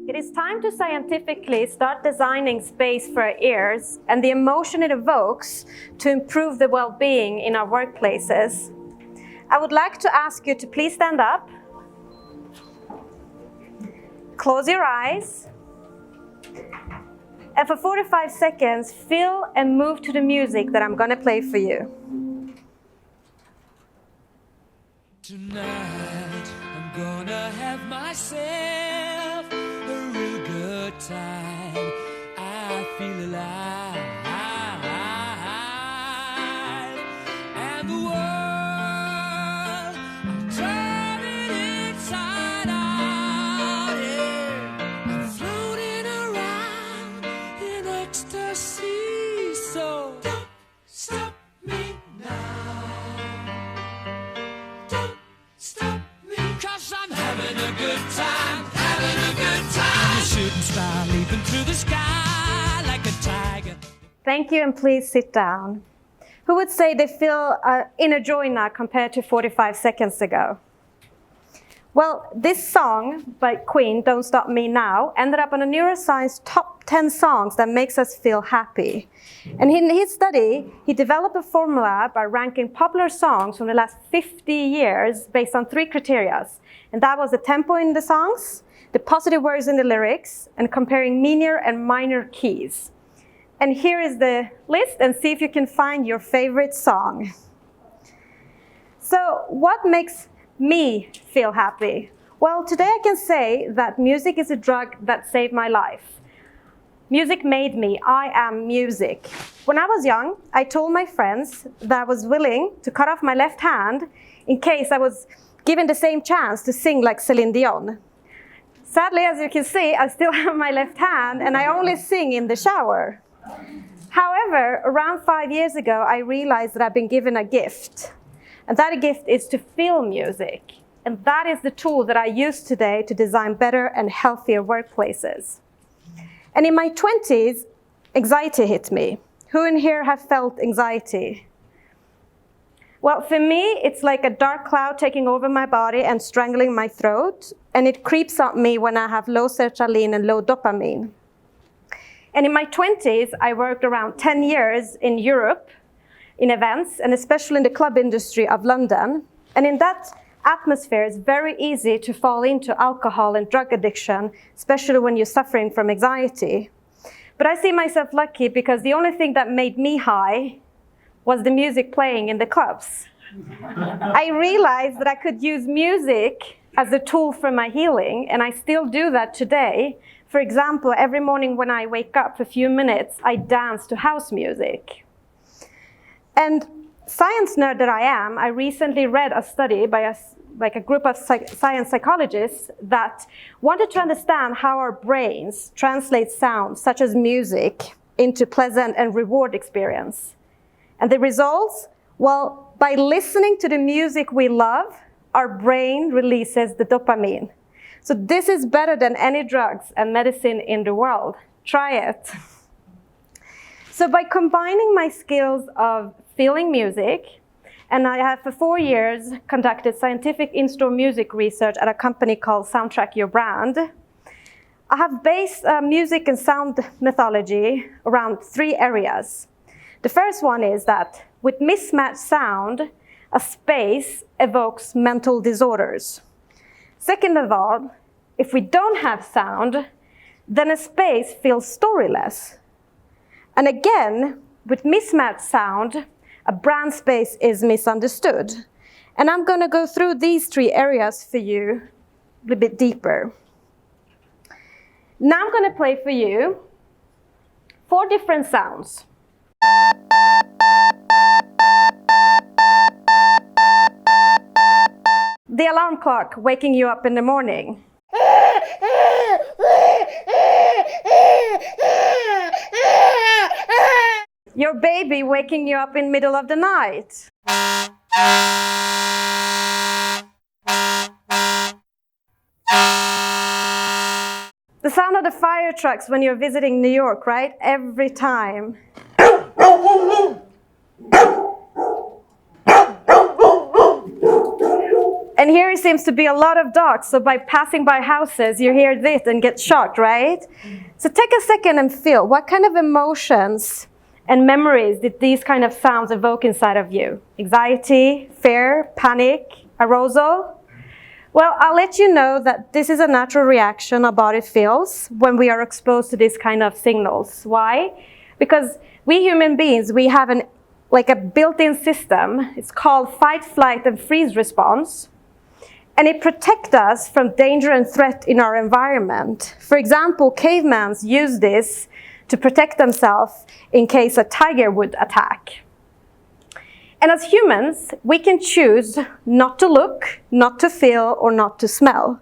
It is time to scientifically start designing space for our ears and the emotion it evokes to improve the well-being in our workplaces. I would like to ask you to please stand up, close your eyes, and for 45 seconds, feel and move to the music that I'm going to play for you. Tonight, I'm gonna have myself a real good time. I feel alive, and the world, I'm turning inside out, yeah. I'm floating around in ecstasy, so don't stop me now. Stop me, 'cause I'm having a good time, having a good time. A shooting star leaping through the sky like a tiger. Thank you, and please sit down. Who would say they feel inner joy now compared to 45 seconds ago? Well, this song by Queen, Don't Stop Me Now, ended up on a neuroscience top 10 songs that makes us feel happy. And in his study, he developed a formula by ranking popular songs from the last 50 years based on 3 criteria. And that was the tempo in the songs, the positive words in the lyrics, and comparing major and minor keys. And here is the list, and see if you can find your favorite song. So what makes me feel happy? Well, today I can say that music is a drug that saved my life. Music made me. I am music. When I was young, I told my friends that I was willing to cut off my left hand in case I was given the same chance to sing like Celine Dion. Sadly, as you can see, I still have my left hand and I only sing in the shower. However, around 5 years ago, I realized that I've been given a gift. And that gift is to feel music. And that is the tool that I use today to design better and healthier workplaces. And in my 20s, anxiety hit me. Who in here have felt anxiety? Well, for me, it's like a dark cloud taking over my body and strangling my throat. And it creeps up me when I have low sertraline and low dopamine. And in my 20s, I worked around 10 years in Europe, in events, and especially in the club industry of London. And in that atmosphere, it's very easy to fall into alcohol and drug addiction, especially when you're suffering from anxiety. But I see myself lucky because the only thing that made me high was the music playing in the clubs. I realized that I could use music as a tool for my healing, and I still do that today. For example, every morning when I wake up for a few minutes, I dance to house music. And science nerd that I am, I recently read a study by a group of science psychologists that wanted to understand how our brains translate sounds, such as music, into pleasant and reward experience. And the results? Well, by listening to the music we love, our brain releases the dopamine. So this is better than any drugs and medicine in the world. Try it. So by combining my skills of feeling music, and I have for 4 years conducted scientific in-store music research at a company called Soundtrack Your Brand, I have based music and sound mythology around 3 areas. The first one is that with mismatched sound, a space evokes mental disorders. Second of all, if we don't have sound, then a space feels storyless. And again, with mismatched sound, a brand space is misunderstood. And I'm going to go through these 3 areas for you a little bit deeper. Now I'm going to play for you 4 different sounds. The alarm clock waking you up in the morning. Your baby waking you up in the middle of the night. The sound of the fire trucks when you're visiting New York, right? Every time. And here it seems to be a lot of dogs, so by passing by houses, you hear this and get shocked, right? So take a second and feel, what kind of emotions and memories did these kind of sounds evoke inside of you? Anxiety, fear, panic, arousal? Well, I'll let you know that this is a natural reaction our body feels when we are exposed to these kind of signals. Why? Because we human beings, we have like a built-in system. It's called fight, flight, and freeze response. And it protects us from danger and threat in our environment. For example, cavemen use this to protect themselves in case a tiger would attack. And as humans, we can choose not to look, not to feel, or not to smell.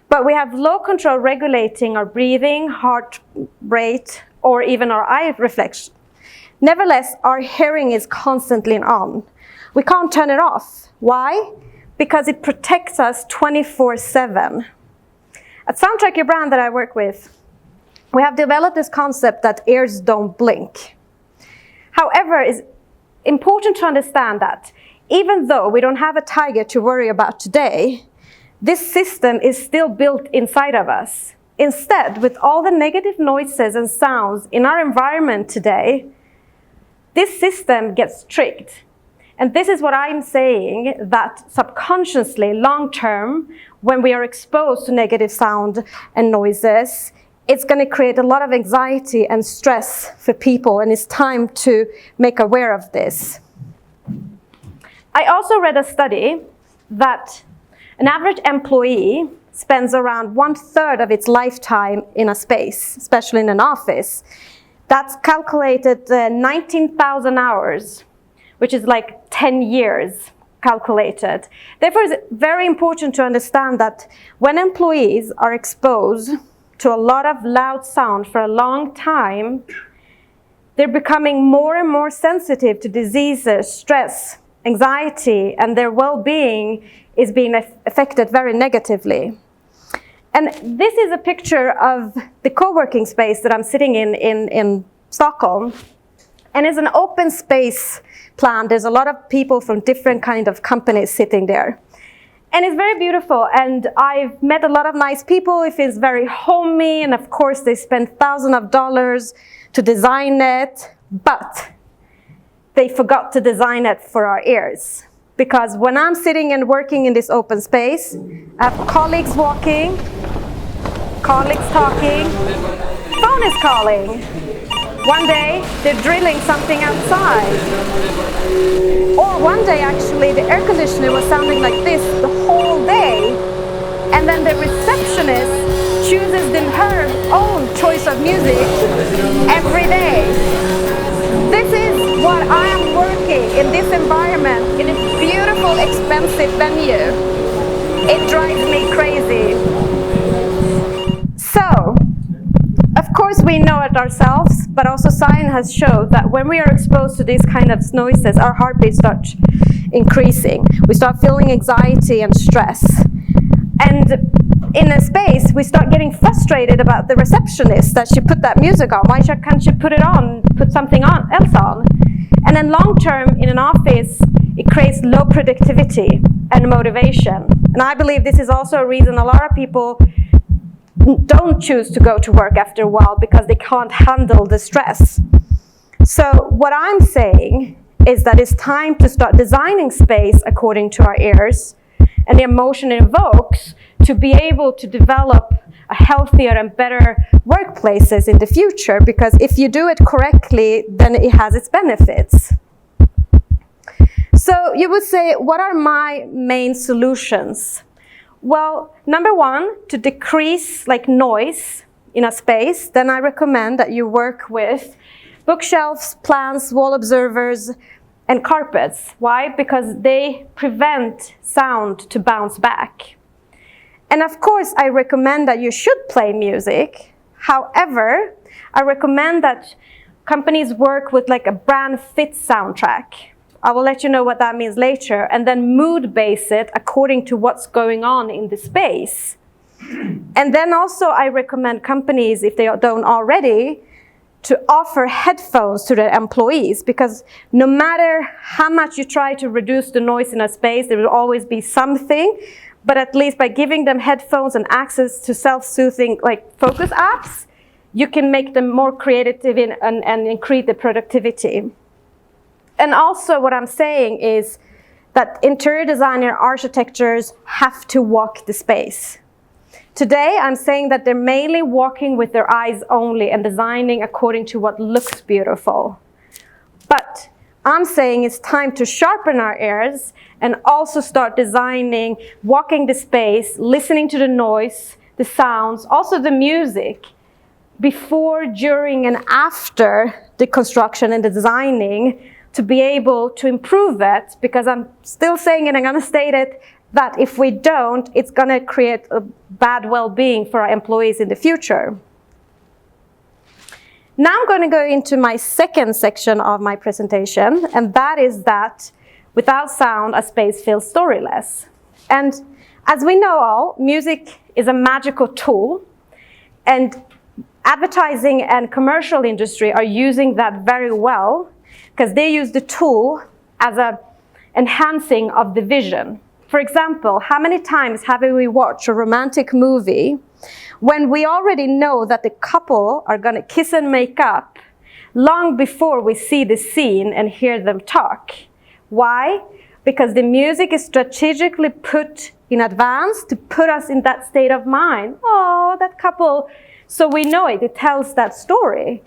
But we have low control regulating our breathing, heart rate, or even our eye reflection. Nevertheless, our hearing is constantly on. We can't turn it off. Why? Because it protects us 24/7. At Soundtrack Your Brand that I work with, we have developed this concept that ears don't blink. However, it's important to understand that even though we don't have a tiger to worry about today, this system is still built inside of us. Instead, with all the negative noises and sounds in our environment today, this system gets tricked. And this is what I'm saying, that subconsciously, long-term, when we are exposed to negative sound and noises, it's going to create a lot of anxiety and stress for people, and it's time to make aware of this. I also read a study that an average employee spends around 1/3 of its lifetime in a space, especially in an office. That's calculated 19,000 hours, which is like 10 years calculated. Therefore, it's very important to understand that when employees are exposed to a lot of loud sound for a long time, they're becoming more and more sensitive to diseases, stress, anxiety, and their well-being is being affected very negatively. And this is a picture of the co-working space that I'm sitting in Stockholm. And it's an open space plan. There's a lot of people from different kind of companies sitting there. And it's very beautiful, and I've met a lot of nice people. It feels very homey, and of course they spend thousands of dollars to design it, but they forgot to design it for our ears. Because when I'm sitting and working in this open space, I have colleagues walking, colleagues talking, phone is calling. One day, they're drilling something outside. Or one day, actually, the air conditioner was sounding like this the whole day. And then the receptionist chooses her own choice of music every day. This is what I am working in this environment, in this beautiful, expensive venue. It drives me crazy. So, of course we know it ourselves, but also science has shown that when we are exposed to these kind of noises, our heartbeat starts increasing. We start feeling anxiety and stress. And in a space, we start getting frustrated about the receptionist that she put that music on. Why can't she put it on, put something else on? And then long term, in an office, it creates low productivity and motivation. And I believe this is also a reason a lot of people don't choose to go to work after a while, because they can't handle the stress. So what I'm saying is that it's time to start designing space according to our ears and the emotion it evokes, to be able to develop a healthier and better workplaces in the future, because if you do it correctly, then it has its benefits. So you would say, what are my main solutions? Well, number one, to decrease noise in a space, then I recommend that you work with bookshelves, plants, wall observers, and carpets. Why? Because they prevent sound to bounce back. And of course, I recommend that you should play music. However, I recommend that companies work with a brand fit soundtrack. I will let you know what that means later, and then mood base it according to what's going on in the space. And then also I recommend companies, if they don't already, to offer headphones to their employees, because no matter how much you try to reduce the noise in a space, there will always be something. But at least by giving them headphones and access to self-soothing like focus apps, you can make them more creative and increase the productivity. And also what I'm saying is that interior designer architects have to walk the space. Today, I'm saying that they're mainly walking with their eyes only and designing according to what looks beautiful. But I'm saying it's time to sharpen our ears and also start designing, walking the space, listening to the noise, the sounds, also the music, before, during, and after the construction and the designing, to be able to improve it, because I'm still saying, and I'm going to state it, that if we don't, it's going to create a bad well-being for our employees in the future. Now I'm going to go into my second section of my presentation, and that is that without sound, a space feels storyless. And as we know all, music is a magical tool, and advertising and commercial industry are using that very well, because they use the tool as an enhancing of the vision. For example, how many times have we watched a romantic movie when we already know that the couple are going to kiss and make up long before we see the scene and hear them talk? Why? Because the music is strategically put in advance to put us in that state of mind. Oh, that couple. So we know it. It tells that story.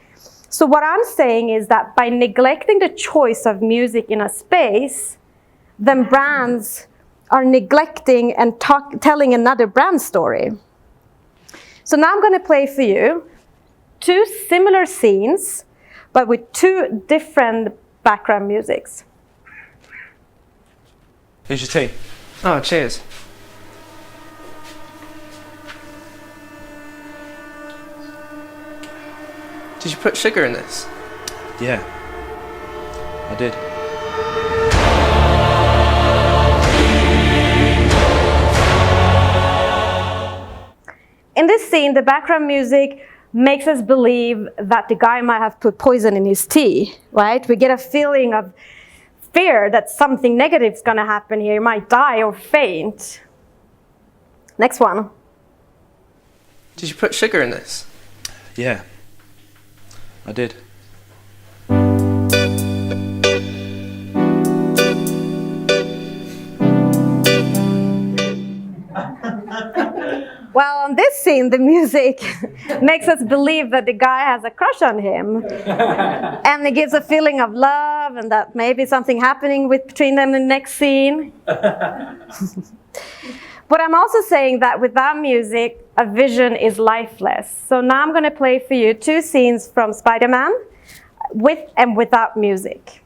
So what I'm saying is that by neglecting the choice of music in a space, then brands are neglecting and telling another brand story. So now I'm going to play for you two similar scenes, but with two different background musics. Here's your tea. Oh, cheers. Did you put sugar in this? Yeah, I did. In this scene, the background music makes us believe that the guy might have put poison in his tea, right? We get a feeling of fear that something negative is going to happen here. He might die or faint. Next one. Did you put sugar in this? Yeah, I did. Well, on this scene, the music makes us believe that the guy has a crush on him. And it gives a feeling of love and that maybe something happening between them in the next scene. But I'm also saying that without music, a vision is lifeless. So now I'm going to play for you two scenes from Spider-Man with and without music.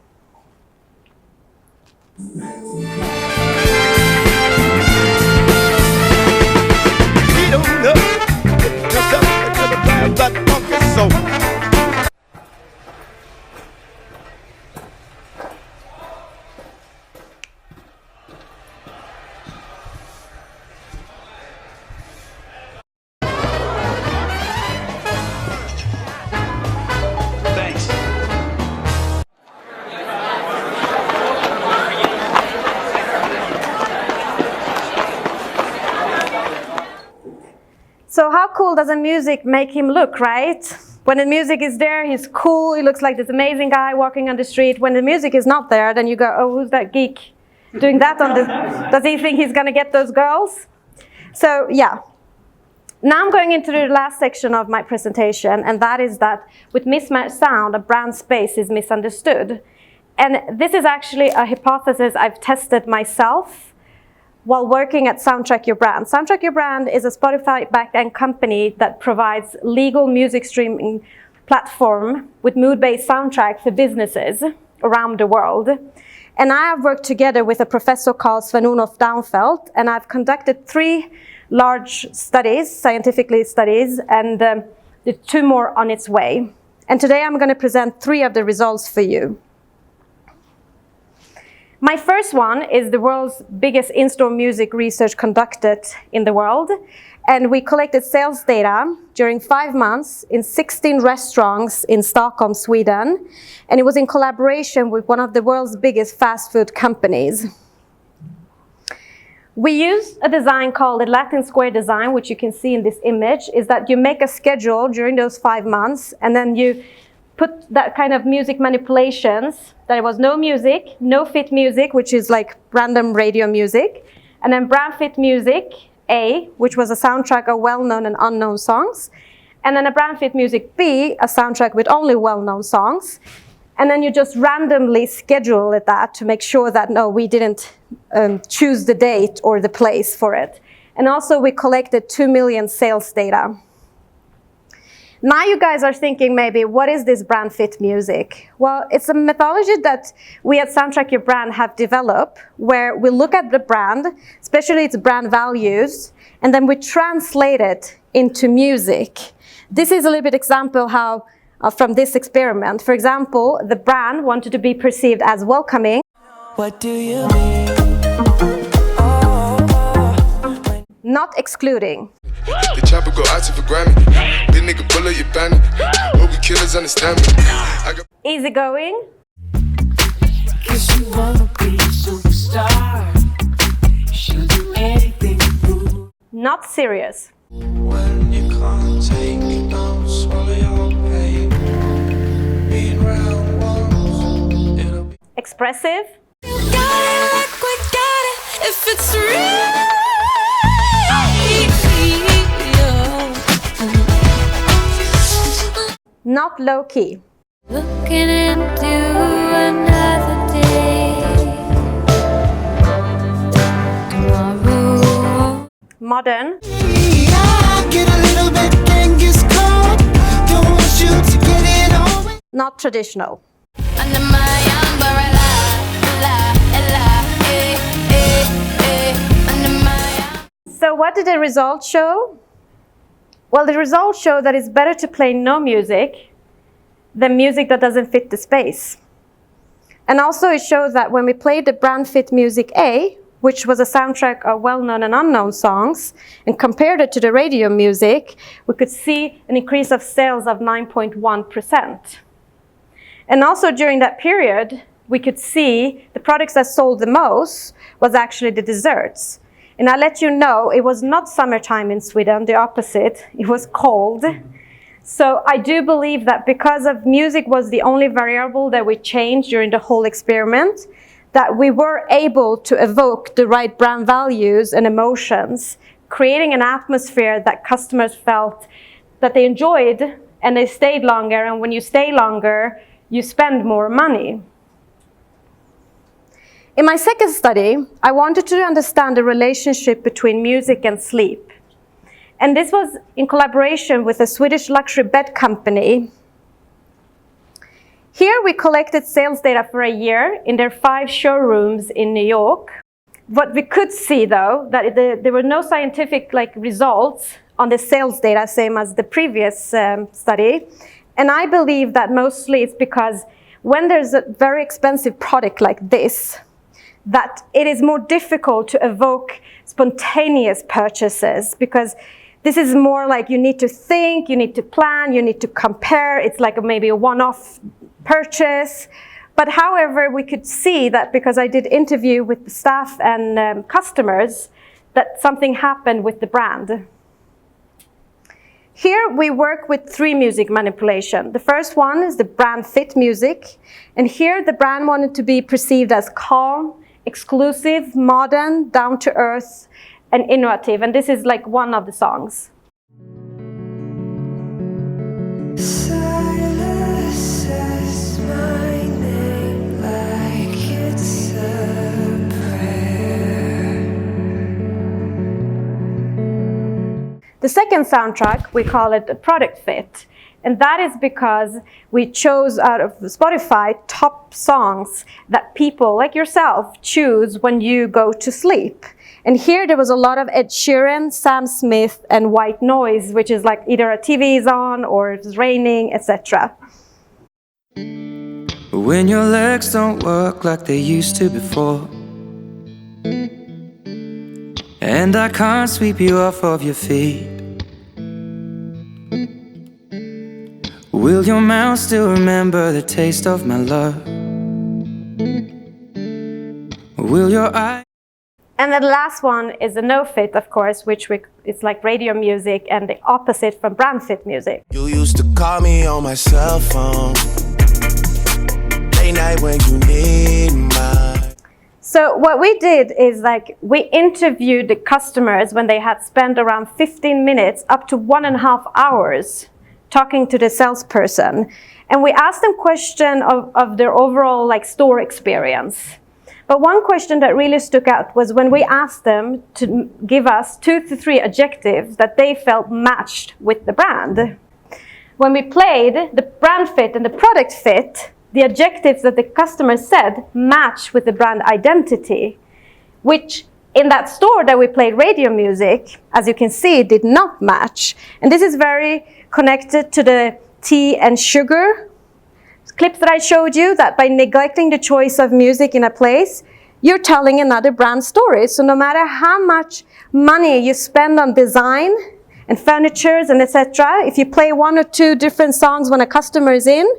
Thanks. So how cool does the music make him look, right? When the music is there, he's cool. He looks like this amazing guy walking on the street. When the music is not there, then you go, oh, who's that geek doing that on the... Does he think he's going to get those girls? So, yeah. Now I'm going into the last section of my presentation, and that is that with mismatched sound, a brand space is misunderstood. And this is actually a hypothesis I've tested myself while working at Soundtrack Your Brand. Soundtrack Your Brand is a Spotify backend company that provides legal music streaming platform with mood-based soundtracks for businesses around the world. And I have worked together with a professor called Daunfeldt, and I've conducted 3 large studies, scientifically studies, and the 2 more on its way. And today I'm going to present 3 of the results for you. My first one is the world's biggest in-store music research conducted in the world. And we collected sales data during 5 months in 16 restaurants in Stockholm, Sweden. And it was in collaboration with one of the world's biggest fast food companies. We used a design called the Latin square design, which you can see in this image, is that you make a schedule during those 5 months, and then you put that kind of music manipulations. There was no music, no fit music, which is like random radio music, and then brand fit music, A, which was a soundtrack of well-known and unknown songs, and then a brand fit music B, a soundtrack with only well-known songs. And then you just randomly schedule it that to make sure that, no, we didn't choose the date or the place for it. And also we collected 2 million sales data. Now you guys are thinking maybe, what is this brand fit music? Well, it's a methodology that we at Soundtrack Your Brand have developed, where we look at the brand, especially its brand values, and then we translate it into music. This is a little bit example how, from this experiment. For example, the brand wanted to be perceived as welcoming. What do you mean? Not excluding. The chopper go out for Grammy. Big nigga bullet your bandit. Hope we killers understand me. Easygoing. Cause you wanna be a superstar. She'll do anything to prove. Not serious. When you can't take it, don't swallow your pain. Being round once, it'll be Expressive. You got it like we got it. If it's real. Not low-key. Looking into another day. Tomorrow. Modern. I get a little bit Genghis Khan. Don't want you to get it on. Not traditional. Under my umbrella, under my. So what did the results show? Well, the results show that it's better to play no music than music that doesn't fit the space. And also it shows that when we played the brand fit music A, which was a soundtrack of well-known and unknown songs, and compared it to the radio music, we could see an increase of sales of 9.1%. And also during that period, we could see the products that sold the most was actually the desserts. And I'll let you know, it was not summertime in Sweden, the opposite, it was cold. So I do believe that because of music was the only variable that we changed during the whole experiment, that we were able to evoke the right brand values and emotions, creating an atmosphere that customers felt that they enjoyed and they stayed longer, and when you stay longer, you spend more money. In my second study, I wanted to understand the relationship between music and sleep. And this was in collaboration with a Swedish luxury bed company. Here we collected sales data for a year in their 5 showrooms in New York. What we could see though, that there were no scientific results on the sales data, same as the previous study. And I believe that mostly it's because when there's a very expensive product like this, that it is more difficult to evoke spontaneous purchases, because this is more like you need to think, you need to plan, you need to compare. It's like maybe a one-off purchase. But however, we could see that because I did interview with the staff and customers, that something happened with the brand. Here we work with 3 music manipulation. The first one is the brand fit music. And here the brand wanted to be perceived as calm, exclusive, modern, down-to-earth, and innovative. And this is like one of the songs. Silence says my name like it's a prayer. The second soundtrack, we call it a product fit. And that is because we chose out of Spotify top songs that people like yourself choose when you go to sleep. And here there was a lot of Ed Sheeran, Sam Smith, and white noise, which is like either a TV is on or it's raining, etc. When your legs don't work like they used to before, and I can't sweep you off of your feet. Will your mouth still remember the taste of my love? Will your eyes? And then the last one is the no fit, of course, which it's like radio music and the opposite from brand fit music. You used to call me on my cell phone, late night when you need my. So what we did is like we interviewed the customers when they had spent around 15 minutes up to 1.5 hours talking to the salesperson. And we asked them question of their overall like store experience. But one question that really stuck out was when we asked them to give us 2 to 3 adjectives that they felt matched with the brand. When we played the brand fit and the product fit, the adjectives that the customer said match with the brand identity, which in that store that we played radio music, as you can see, did not match. And this is very connected to the tea and sugar clips that I showed you, that by neglecting the choice of music in a place, you're telling another brand story. So no matter how much money you spend on design and furnitures and etc., if you play 1 or 2 different songs when a customer is in,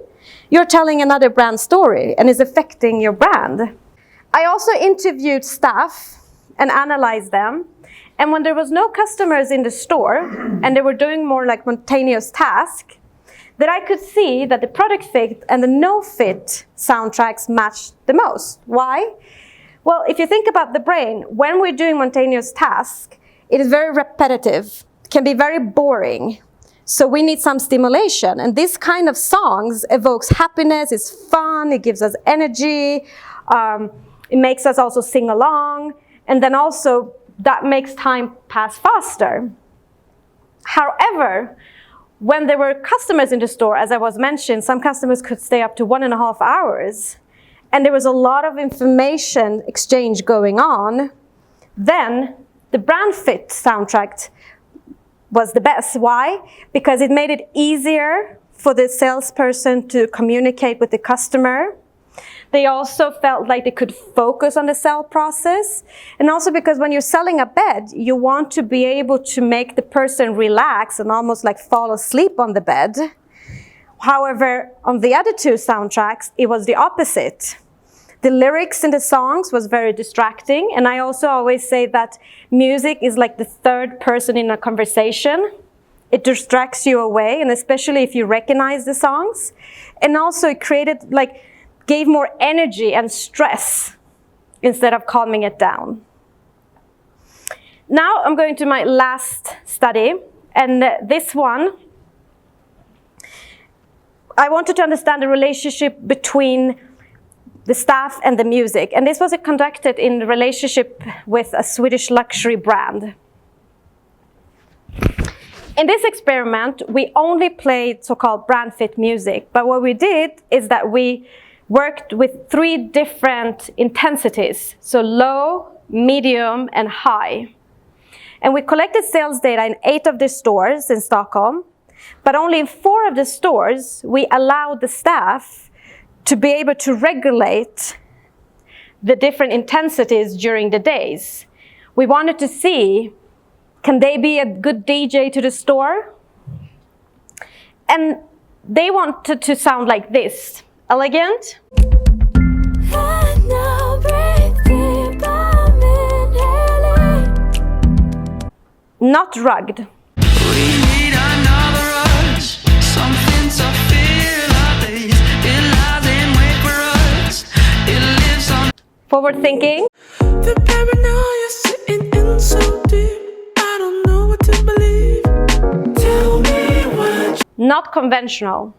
you're telling another brand story and is affecting your brand. I also interviewed staff and analyzed them. And when there was no customers in the store and they were doing more like spontaneous tasks, that I could see that the product fit and the no fit soundtracks matched the most. Why? Well, if you think about the brain, when we're doing spontaneous tasks, it is very repetitive, can be very boring. So we need some stimulation. And this kind of songs evokes happiness, it's fun, it gives us energy, it makes us also sing along, and then also that makes time pass faster. However, when there were customers in the store, as I was mentioned, some customers could stay up to 1.5 hours, and there was a lot of information exchange going on, then the brand fit soundtrack was the best. Why? Because it made it easier for the salesperson to communicate with the customer. They also felt like they could focus on the sell process. And also because when you're selling a bed, you want to be able to make the person relax and almost like fall asleep on the bed. However, on the other 2 soundtracks, it was the opposite. The lyrics in the songs was very distracting. And I also always say that music is like the 3rd person in a conversation. It distracts you away, and especially if you recognize the songs. And also it created like, gave more energy and stress instead of calming it down. Now I'm going to my last study, and this one, I wanted to understand the relationship between the staff and the music. And this was conducted in relationship with a Swedish luxury brand. In this experiment, we only played so-called brand fit music, but what we did is that we worked with 3 different intensities, so low, medium, and high. And we collected sales data in 8 of the stores in Stockholm, but only in 4 of the stores we allowed the staff to be able to regulate the different intensities during the days. We wanted to see, can they be a good DJ to the store? And they wanted to sound like this. Elegant. Not rugged. We need another rush, something to feel our days. It lies in wait for us. It lives on. Forward thinking. The paranoia sitting in so deep. I don't know what to believe. Tell me what. Not conventional.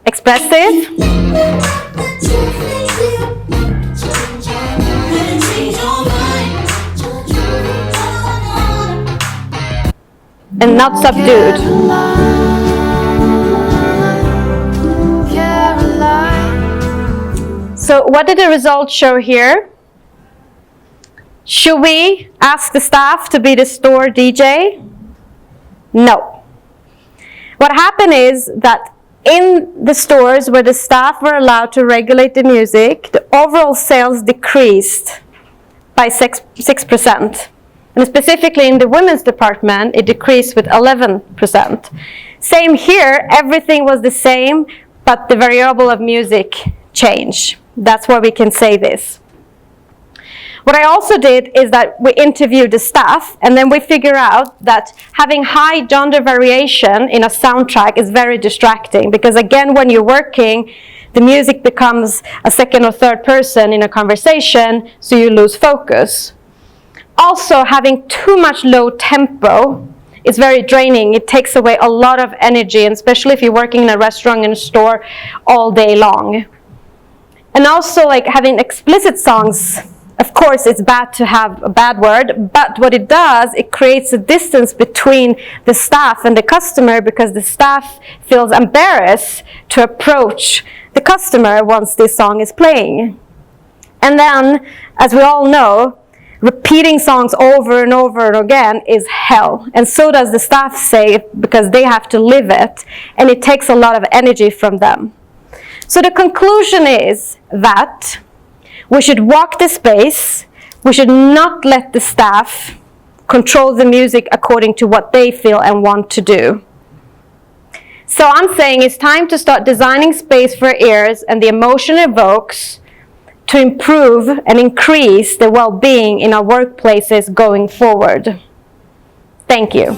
Expressive. And not subdued. So what did the results show here? Should we ask the staff to be the store DJ? No. What happened is that in the stores where the staff were allowed to regulate the music, the overall sales decreased by 6%. And specifically in the women's department, it decreased with 11%. Same here, everything was the same, but the variable of music changed. That's why we can say this. What I also did is that we interviewed the staff, and then we figure out that having high gender variation in a soundtrack is very distracting, because again, when you're working, the music becomes a second or third person in a conversation, so you lose focus. Also, having too much low tempo is very draining. It takes away a lot of energy, and especially if you're working in a restaurant and a store all day long. And also, like having explicit songs, of course, it's bad to have a bad word, but what it does, it creates a distance between the staff and the customer, because the staff feels embarrassed to approach the customer once this song is playing. And then, as we all know, repeating songs over and over and again is hell. And so does the staff say, because they have to live it, and it takes a lot of energy from them. So the conclusion is that we should walk the space. We should not let the staff control the music according to what they feel and want to do. So I'm saying it's time to start designing space for ears and the emotion it evokes to improve and increase the well-being in our workplaces going forward. Thank you.